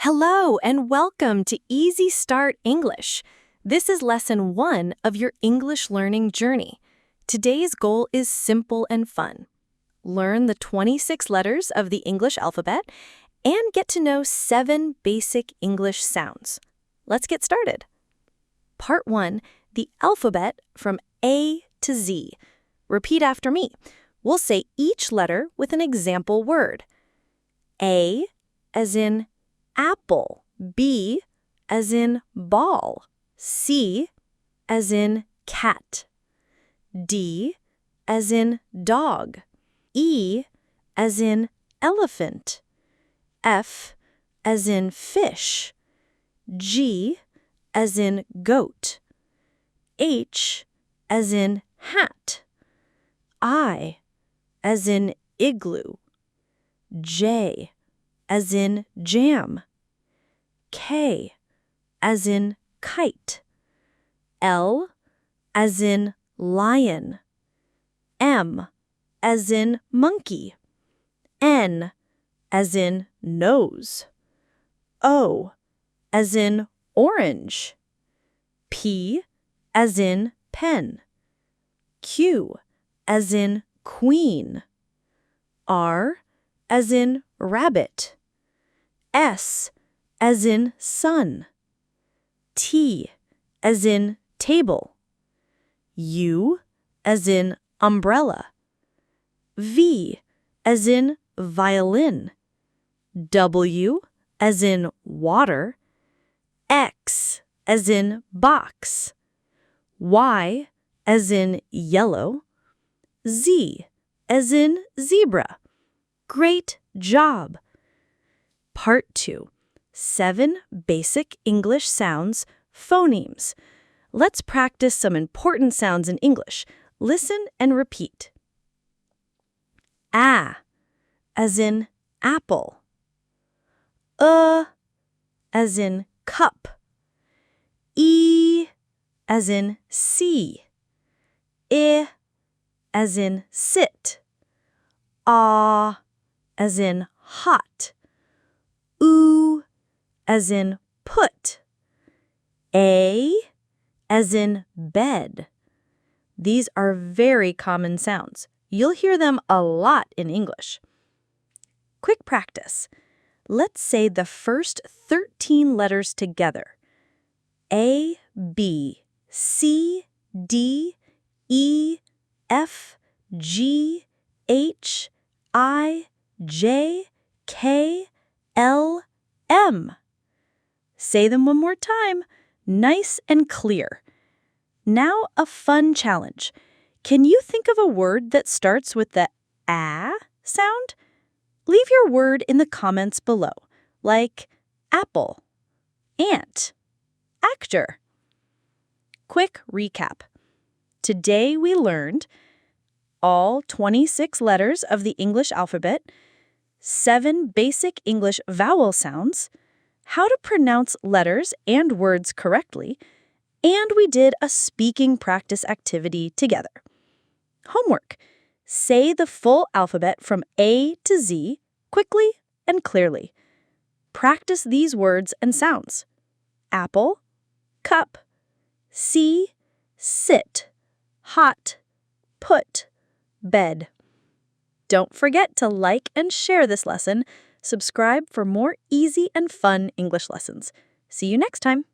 Hello and welcome to Easy Start English. This is lesson 1 of your English learning journey. Today's goal is simple and fun. Learn the 26 letters of the English alphabet and get to know 7 basic English sounds. Let's get started. Part 1, the alphabet from A to Z. Repeat after me. We'll say each letter with an example word. A as in apple, B as in ball, C as in cat, D as in dog, E as in elephant, F as in fish, G as in goat, H as in hat, I as in igloo, J as in jam, K as in kite, L as in lion, M as in monkey, N as in nose, O as in orange, P as in pen, Q as in queen, R as in rabbit, S as in sun, T as in table, U as in umbrella, V as in violin, W as in water, X as in box, Y as in yellow, Z as in zebra. Great job! Part 2. 7 basic English sounds, phonemes. Let's practice some important sounds in English. Listen and repeat. A, as in apple. As in cup. E, as in see. I, as in sit. Ah, as in hot. Oo, as in put. A, as in bed. These are very common sounds. You'll hear them a lot in English. Quick practice. Let's say the first 13 letters together. A, B, C, D, E, F, G, H, I, J, K, L, M. Say them one more time, nice and clear. Now a fun challenge. Can you think of a word that starts with the A sound? Leave your word in the comments below, like apple, ant, actor. Quick recap. Today we learned all 26 letters of the English alphabet, 7 basic English vowel sounds, how to pronounce letters and words correctly, and we did a speaking practice activity together. Homework. Say the full alphabet from A to Z quickly and clearly. Practice these words and sounds. Apple, cup, see, sit, hot, put, bed. Don't forget to like and share this lesson. Subscribe for more easy and fun English lessons. See you next time.